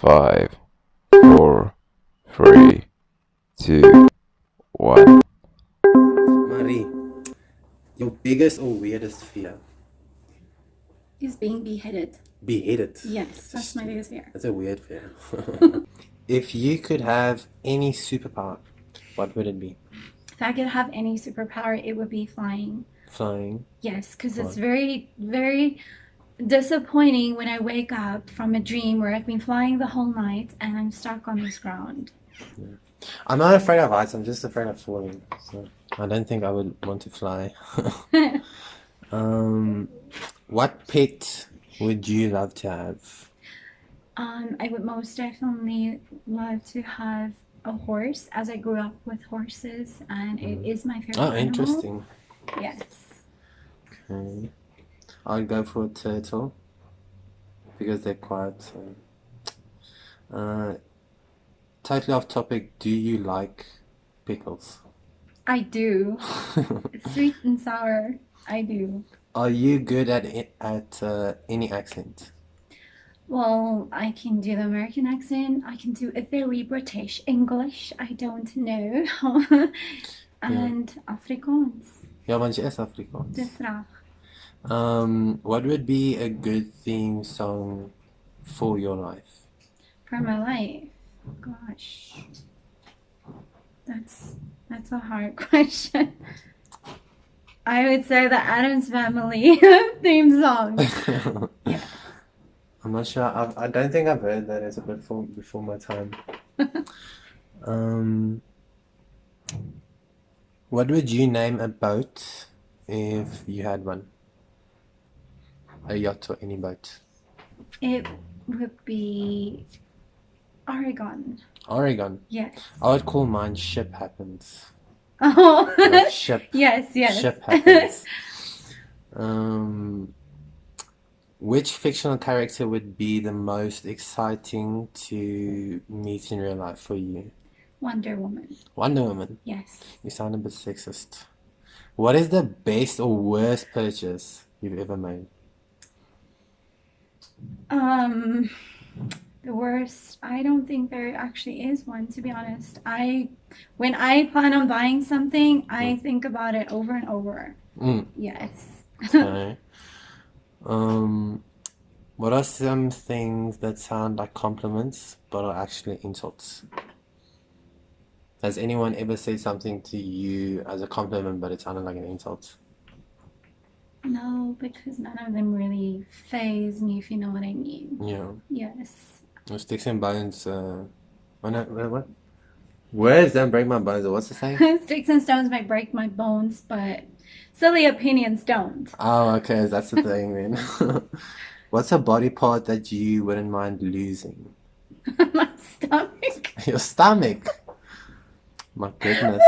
5, 4, 3, 2, 1. Marie, your biggest or weirdest fear? Is being beheaded. Beheaded? Yes, that's my biggest fear. That's a weird fear. If you could have any superpower, what would it be? If I could have any superpower, it would be flying. Flying? Yes, because it's Flying. very, very disappointing when I wake up from a dream where I've been flying the whole night and I'm stuck on this ground. I'm not afraid of heights, I'm just afraid of falling. So I don't think I would want to fly. What pet would you love to have? I would most definitely love to have a horse, as I grew up with horses and it is my favorite Oh, animal. interesting. Yes. Okay. I'd go for a turtle because they're quiet. So. Totally off topic, do you like pickles? I do. Sweet and sour. I do. Are you good at any accent? Well, I can do the American accent. I can do a very British English. I don't know. And Afrikaans. Ja, want jy is Afrikaans. Dis reg. What would be a good theme song for your life? For my life. Gosh. That's a hard question. I would say the Addams Family theme song. Yeah. I'm not sure. I don't think I've heard that. It's a bit before my time. What would you name a boat if you had one? A yacht or any boat? It would be Oregon. Oregon. Yes. I would call mine Ship Happens. Oh. Like ship. Yes. Ship Happens. Which fictional character would be the most exciting to meet in real life for you? Wonder Woman. Wonder Woman. Yes. You sound a bit sexist. What is the best or worst purchase you've ever made? The worst, I don't think there actually is one, to be honest. When I plan on buying something, I think about it over and over. Yes. Okay. What are some things that sound like compliments but are actually insults? Has anyone ever said something to you as a compliment but it sounded like an insult? No, because none of them really faze me, if you know what I mean. Yeah. Yes. Sticks and bones. What? Words don't break my bones. Or what's the saying? Sticks and stones might break my bones, but silly opinions don't. Oh, okay. That's the thing then. What's a body part that you wouldn't mind losing? My stomach. Your stomach. My goodness.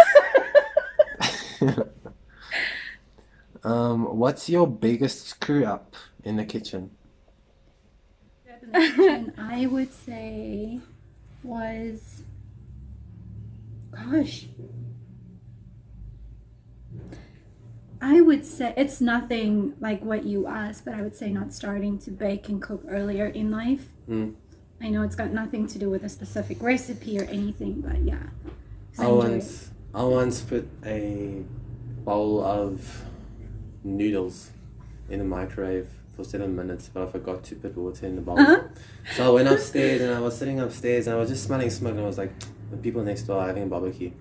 What's your biggest screw up in the kitchen? I would say was, gosh, I would say it's nothing like what you asked, but I would say not starting to bake and cook earlier in life. I know it's got nothing to do with a specific recipe or anything, but yeah. I once put a bowl of noodles in the microwave for 7 minutes, but I forgot to put water in the bowl. So I went upstairs and I was sitting upstairs and I was just smelling smoke and I was like, the people next door are having a barbecue.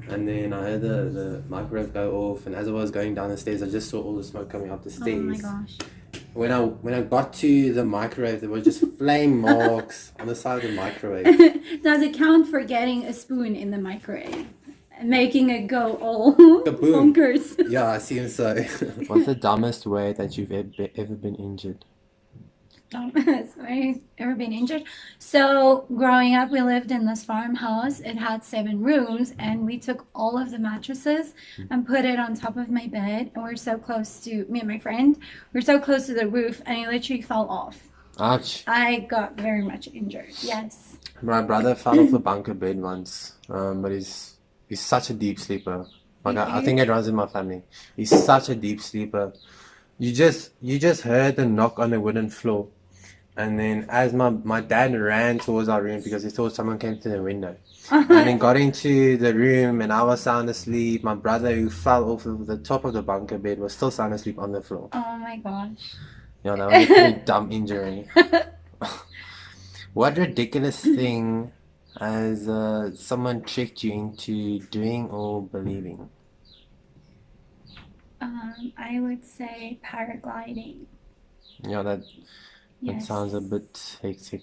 And then I heard the microwave go off, and as I was going down the stairs, I just saw all the smoke coming up the stairs. Oh my gosh. When I got to the microwave, there were just flame marks on the side of the microwave. Does it count for getting a spoon in the microwave and making it go all Kaboom. bonkers? Yeah, I assume so. What's the dumbest way that you've ever been injured? Dumbest way ever been injured? So growing up, we lived in this farmhouse. It had 7 rooms, and we took all of the mattresses and put it on top of my bed. And we're so close to me and my friend. We're so close to the roof, and it literally fell off. Ouch. I got very much injured. Yes. My brother fell off a bunker bed once, but he's such a deep sleeper. Like I think it runs in my family. He's such a deep sleeper. You just heard the knock on the wooden floor, And then as my dad ran towards our room because he thought someone came to the window. And then got into the room and I was sound asleep. My brother, who fell off of the top of the bunker bed, was still sound asleep on the floor. Oh my gosh. Yeah, that was a pretty dumb injury. What ridiculous thing has someone tricked you into doing or believing? I would say paragliding. Yeah, that Yes. sounds a bit hectic.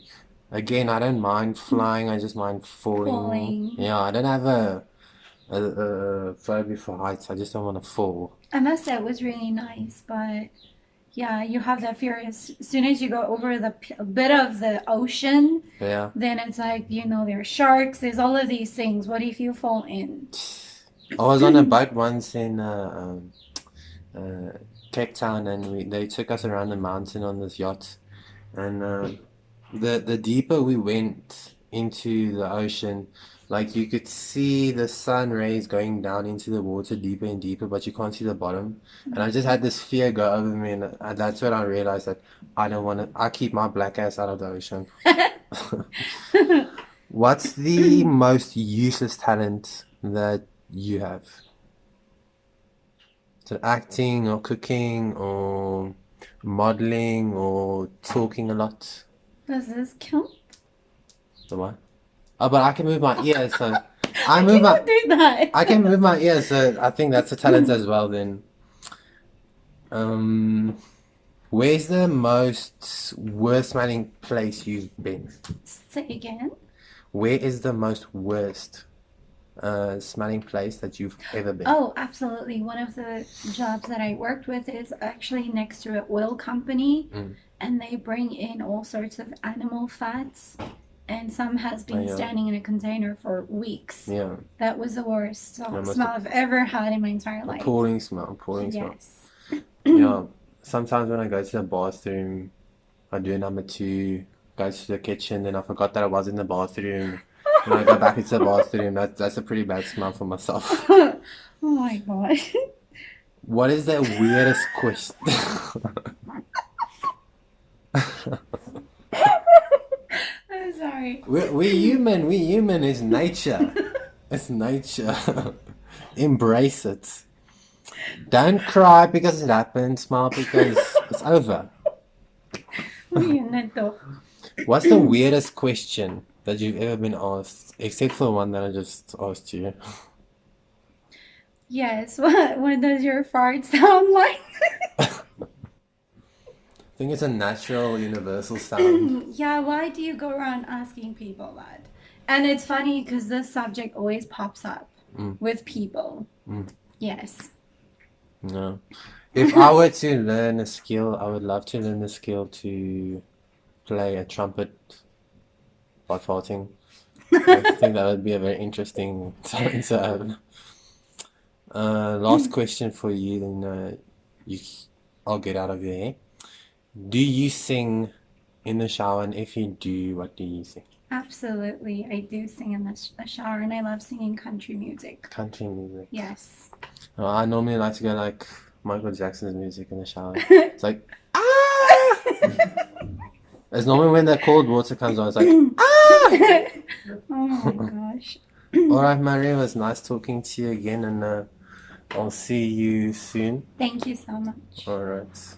Again, I don't mind flying, I just mind falling. Falling. Yeah, I don't have a phobia for heights, I just don't want to fall. I must say it was really nice, but yeah, you have that fear as soon as you go over the bit of the ocean, Yeah. then it's like, you know, there's sharks, there's all of these things. What if you fall in? I was on a boat once in Cape Town, and they took us around the mountain on this yacht. And the deeper we went into the ocean, like you could see the sun rays going down into the water deeper and deeper, but you can't see the bottom. And I just had this fear go over me, and that's when I realized that I don't want to. I keep my black ass out of the ocean. What's the most useless talent that you have? So acting or cooking or modeling or talking a lot? Does this count? The what? Oh, but I can move my ears, so I People do that. I can move my ears, so I think that's a talent as well then. Where's the most worst smelling place you've been? Say again. Where is the most worst smelling place that you've ever been? Oh, absolutely. One of the jobs that I worked with is actually next to an oil company, and they bring in all sorts of animal fats, and some has been standing in a container for weeks. Yeah. That was the worst must smell I've ever had in my entire life. Appalling smell, appalling smell. Yes. Yeah. Sometimes when I go to the bathroom, I do number 2, go to the kitchen, then I forgot that I was in the bathroom. And I go back into the bathroom. That's a pretty bad smell for myself. Oh my gosh. What is the weirdest question? I'm sorry. We're human. We're human. It's nature. It's nature. Embrace it. Don't cry because it happened. Smile because it's over. What's the weirdest question that you've ever been asked, except for one that I just asked you? Yes. What does your fart sound like? I think it's a natural, universal sound. Yeah, why do you go around asking people that? And it's funny because this subject always pops up with people. Yes. No. If I were to learn a skill, I would love to learn the skill to play a trumpet by farting. I think that would be a very interesting talent to have. Last question for you, then I'll get out of your hair. Do you sing in the shower, and if you do, what do you sing? Absolutely. I do sing in the shower, and I love singing country music. Country music. Yes. I normally like to go like Michael Jackson's music in the shower. It's like, ah! It's normally when the cold water comes on, it's like, ah! Oh my gosh. Alright, Marie, it was nice talking to you again, and I'll see you soon. Thank you so much. Alright.